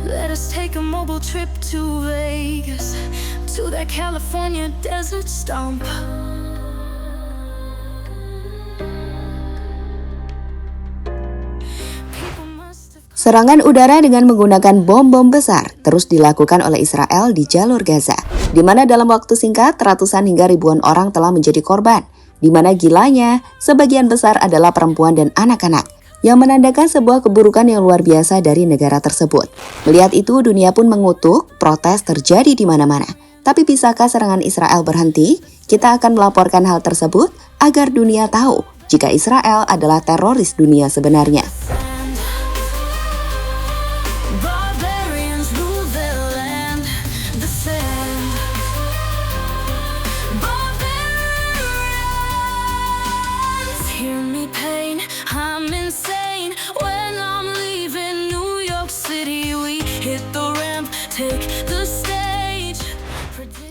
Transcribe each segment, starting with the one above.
Let us take a mobile trip to Vegas, to that California desert stomp. Serangan udara dengan menggunakan bom-bom besar terus dilakukan oleh Israel di jalur Gaza, di mana dalam waktu singkat ratusan hingga ribuan orang telah menjadi korban, di mana gilanya sebagian besar adalah perempuan dan anak-anak, yang menandakan sebuah keburukan yang luar biasa dari negara tersebut. Melihat itu, dunia pun mengutuk, protes terjadi di mana-mana. Tapi bisakah serangan Israel berhenti? Kita akan melaporkan hal tersebut agar dunia tahu jika Israel adalah teroris dunia sebenarnya.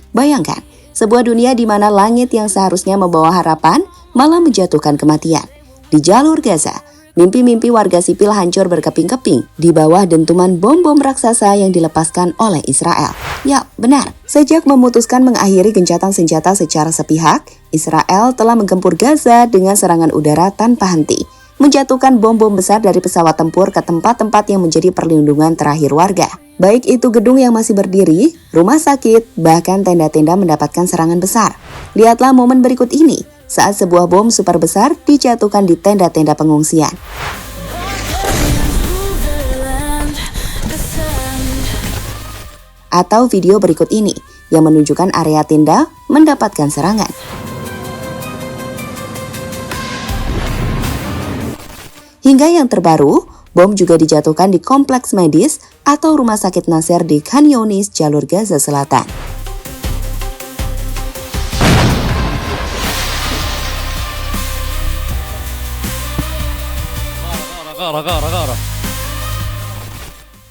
Bayangkan, sebuah dunia di mana langit yang seharusnya membawa harapan malah menjatuhkan kematian. Di jalur Gaza, mimpi-mimpi warga sipil hancur berkeping-keping di bawah dentuman bom-bom raksasa yang dilepaskan oleh Israel. Ya, benar. Sejak memutuskan mengakhiri gencatan senjata secara sepihak, Israel telah menggempur Gaza dengan serangan udara tanpa henti, menjatuhkan bom-bom besar dari pesawat tempur ke tempat-tempat yang menjadi perlindungan terakhir warga. Baik itu gedung yang masih berdiri, rumah sakit, bahkan tenda-tenda mendapatkan serangan besar. Lihatlah momen berikut ini, saat sebuah bom super besar dijatuhkan di tenda-tenda pengungsian. Atau video berikut ini, yang menunjukkan area tenda mendapatkan serangan. Hingga yang terbaru, bom juga dijatuhkan di kompleks medis atau rumah sakit Nasser di Khan Younis, jalur Gaza Selatan.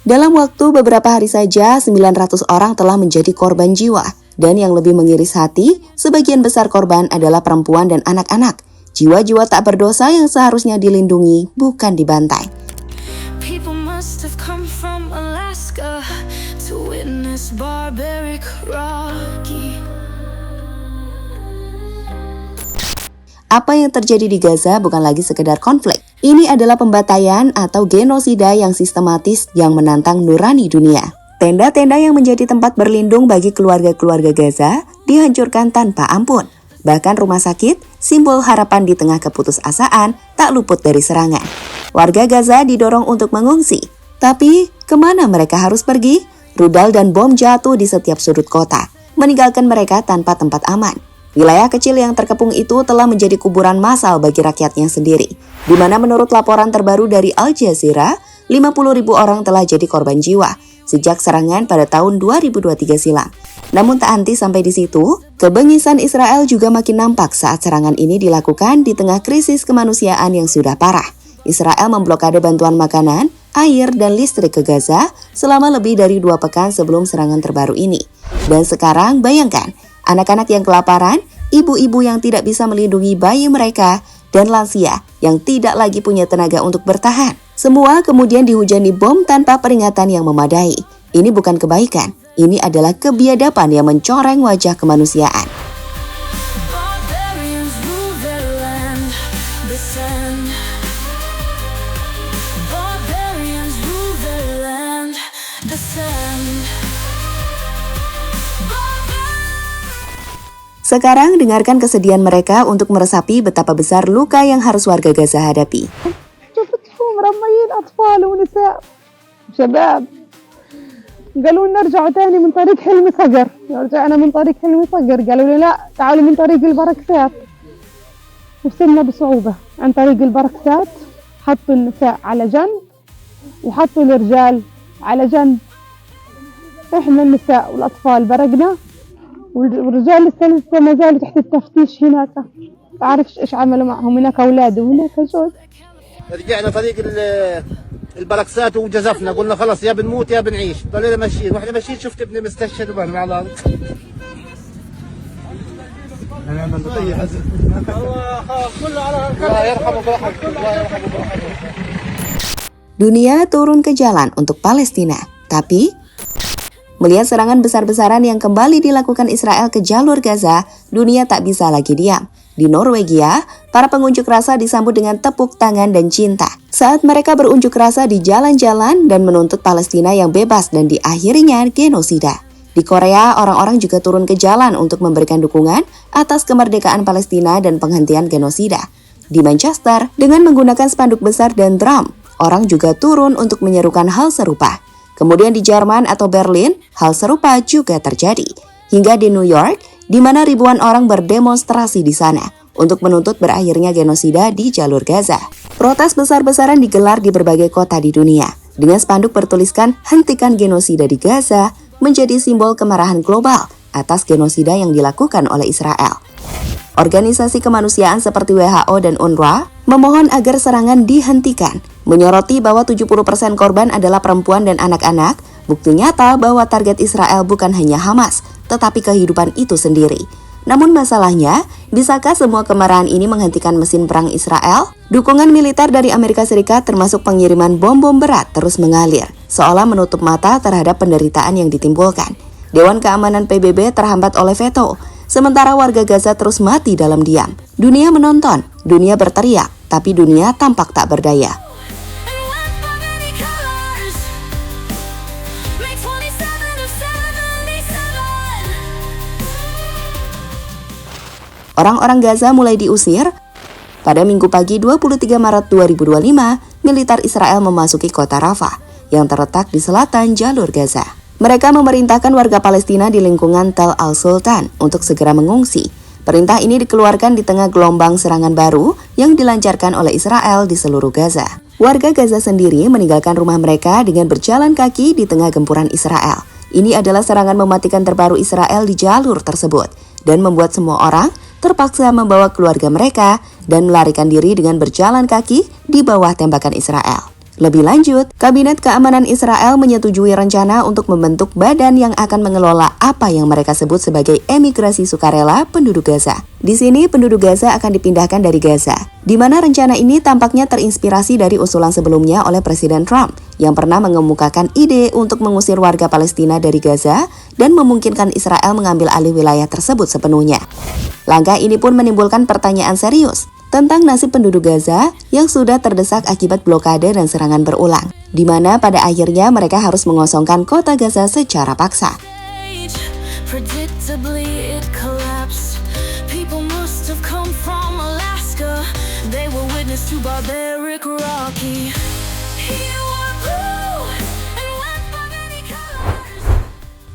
Dalam waktu beberapa hari saja, 900 orang telah menjadi korban jiwa. Dan yang lebih mengiris hati, sebagian besar korban adalah perempuan dan anak-anak. Jiwa-jiwa tak berdosa yang seharusnya dilindungi, bukan dibantai. Apa yang terjadi di Gaza bukan lagi sekedar konflik. Ini adalah pembantaian atau genosida yang sistematis yang menantang nurani dunia. Tenda-tenda yang menjadi tempat berlindung bagi keluarga-keluarga Gaza dihancurkan tanpa ampun. Bahkan rumah sakit, simbol harapan di tengah keputusasaan, tak luput dari serangan. Warga Gaza didorong untuk mengungsi. Tapi, kemana mereka harus pergi? Rudal dan bom jatuh di setiap sudut kota, meninggalkan mereka tanpa tempat aman. Wilayah kecil yang terkepung itu telah menjadi kuburan massal bagi rakyatnya sendiri, di mana menurut laporan terbaru dari Al Jazeera, 50.000 orang telah jadi korban jiwa sejak serangan pada tahun 2023 silam. Namun tak henti sampai di situ, kebengisan Israel juga makin nampak saat serangan ini dilakukan di tengah krisis kemanusiaan yang sudah parah. Israel memblokade bantuan makanan, air, dan listrik ke Gaza selama lebih dari 2 pekan sebelum serangan terbaru ini. Dan sekarang bayangkan, anak-anak yang kelaparan, ibu-ibu yang tidak bisa melindungi bayi mereka, dan lansia yang tidak lagi punya tenaga untuk bertahan. Semua kemudian dihujani bom tanpa peringatan yang memadai. Ini bukan kebaikan, ini adalah kebiadaban yang mencoreng wajah kemanusiaan. Sekarang dengarkan kesedihan mereka untuk meresapi betapa besar luka yang harus warga Gaza hadapi. مرميين أطفال ونساء وشباب قالوا نرجع تاني من طريق حلمي صقر. رجعنا من طريق حلمي صقر قالوا لي لا تعالوا من طريق البركسات. وصلنا بصعوبة عن طريق البركسات. حطوا النساء على جنب وحطوا الرجال على جنب. إحنا النساء والأطفال برقنا والرجال لسه ما زالوا تحت التفتيش هناك. ما أعرفش إيش عملوا معهم هناك أولاد وهناك زوج. رجعنا طريق البركسات وجزفنا قلنا خلاص يا بنموت يا بنعيش. ضلينا ماشيين واحنا ماشيين شفت ابني مستشهد وبرمي على الارض. الله يرحمه برحمته. Dunia turun ke jalan untuk Palestina. Tapi, melihat serangan besar-besaran yang kembali dilakukan Israel ke jalur Gaza, dunia tak bisa lagi diam. Di Norwegia, para pengunjuk rasa disambut dengan tepuk tangan dan cinta saat mereka berunjuk rasa di jalan-jalan dan menuntut Palestina yang bebas dan diakhirinya genosida. Di Korea, orang-orang juga turun ke jalan untuk memberikan dukungan atas kemerdekaan Palestina dan penghentian genosida. Di Manchester, dengan menggunakan spanduk besar dan drum, orang juga turun untuk menyerukan hal serupa. Kemudian di Jerman atau Berlin, hal serupa juga terjadi. Hingga di New York, di mana ribuan orang berdemonstrasi di sana untuk menuntut berakhirnya genosida di jalur Gaza. Protes besar-besaran digelar di berbagai kota di dunia, dengan spanduk bertuliskan "Hentikan genosida di Gaza" menjadi simbol kemarahan global atas genosida yang dilakukan oleh Israel. Organisasi kemanusiaan seperti WHO dan UNRWA memohon agar serangan dihentikan, menyoroti bahwa 70% korban adalah perempuan dan anak-anak, bukti nyata bahwa target Israel bukan hanya Hamas, tetapi kehidupan itu sendiri. Namun masalahnya, bisakah semua kemarahan ini menghentikan mesin perang Israel? Dukungan militer dari Amerika Serikat termasuk pengiriman bom-bom berat terus mengalir, seolah menutup mata terhadap penderitaan yang ditimbulkan. Dewan Keamanan PBB terhambat oleh veto, sementara warga Gaza terus mati dalam diam. Dunia menonton, dunia berteriak, tapi dunia tampak tak berdaya. Orang-orang Gaza mulai diusir. Pada Minggu pagi 23 Maret 2025, militer Israel memasuki kota Rafah yang terletak di selatan jalur Gaza. Mereka memerintahkan warga Palestina di lingkungan Tel Al-Sultan untuk segera mengungsi. Perintah ini dikeluarkan di tengah gelombang serangan baru yang dilancarkan oleh Israel di seluruh Gaza. Warga Gaza sendiri meninggalkan rumah mereka dengan berjalan kaki di tengah gempuran Israel. Ini adalah serangan mematikan terbaru Israel di jalur tersebut dan membuat semua orang terpaksa membawa keluarga mereka dan melarikan diri dengan berjalan kaki di bawah tembakan Israel. Lebih lanjut, Kabinet Keamanan Israel menyetujui rencana untuk membentuk badan yang akan mengelola apa yang mereka sebut sebagai emigrasi sukarela penduduk Gaza. Di sini, penduduk Gaza akan dipindahkan dari Gaza, di mana rencana ini tampaknya terinspirasi dari usulan sebelumnya oleh Presiden Trump yang pernah mengemukakan ide untuk mengusir warga Palestina dari Gaza dan memungkinkan Israel mengambil alih wilayah tersebut sepenuhnya. Langkah ini pun menimbulkan pertanyaan serius tentang nasib penduduk Gaza yang sudah terdesak akibat blokade dan serangan berulang, di mana pada akhirnya mereka harus mengosongkan kota Gaza secara paksa.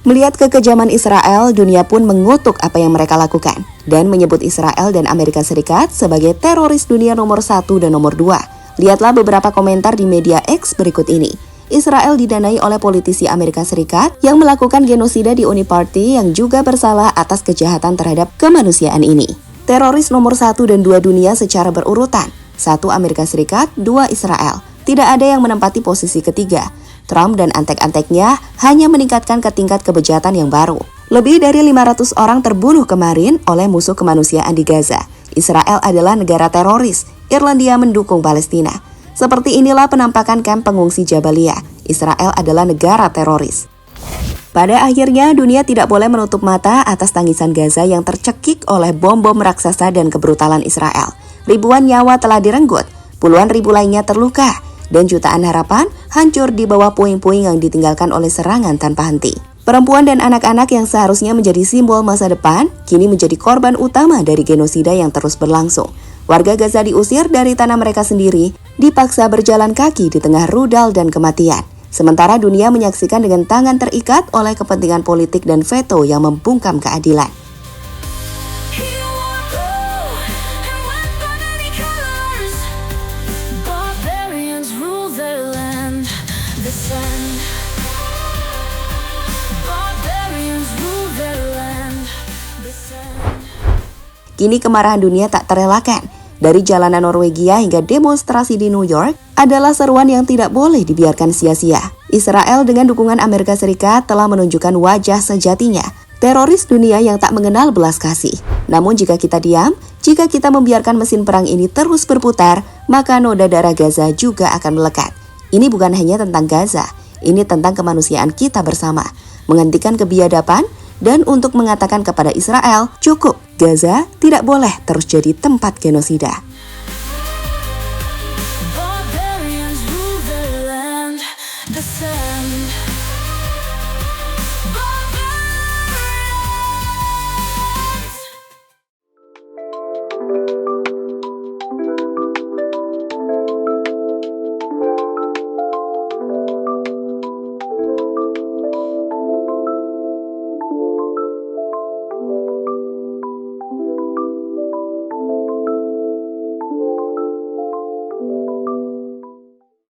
Melihat kekejaman Israel, dunia pun mengutuk apa yang mereka lakukan dan menyebut Israel dan Amerika Serikat sebagai teroris dunia nomor 1 dan nomor 2. Lihatlah beberapa komentar di media X berikut ini. Israel didanai oleh politisi Amerika Serikat yang melakukan genosida di Uni Party yang juga bersalah atas kejahatan terhadap kemanusiaan ini. Teroris nomor 1 dan 2 dunia secara berurutan. 1 Amerika Serikat, 2 Israel. Tidak ada yang menempati posisi ketiga. Trump dan antek-anteknya hanya meningkatkan ke tingkat kebejatan yang baru. Lebih dari 500 orang terbunuh kemarin oleh musuh kemanusiaan di Gaza. Israel adalah negara teroris. Irlandia mendukung Palestina. Seperti inilah penampakan kamp pengungsi Jabalia. Israel adalah negara teroris. Pada akhirnya, dunia tidak boleh menutup mata atas tangisan Gaza yang tercekik oleh bom-bom raksasa dan kebrutalan Israel. Ribuan nyawa telah direnggut, puluhan ribu lainnya terluka, dan jutaan harapan hancur di bawah puing-puing yang ditinggalkan oleh serangan tanpa henti. Perempuan dan anak-anak yang seharusnya menjadi simbol masa depan, kini menjadi korban utama dari genosida yang terus berlangsung. Warga Gaza diusir dari tanah mereka sendiri, dipaksa berjalan kaki di tengah rudal dan kematian. Sementara dunia menyaksikan dengan tangan terikat oleh kepentingan politik dan veto yang membungkam keadilan. Kini kemarahan dunia tak terelakkan. Dari jalanan Norwegia hingga demonstrasi di New York adalah seruan yang tidak boleh dibiarkan sia-sia. Israel dengan dukungan Amerika Serikat telah menunjukkan wajah sejatinya, teroris dunia yang tak mengenal belas kasih. Namun jika kita diam, jika kita membiarkan mesin perang ini terus berputar, maka noda darah Gaza juga akan melekat. Ini bukan hanya tentang Gaza, Ini tentang kemanusiaan kita bersama, menghentikan kebiadaban, dan untuk mengatakan kepada Israel, cukup, Gaza tidak boleh terus jadi tempat genosida. Barbarians rule the land, the sand. Barbarians.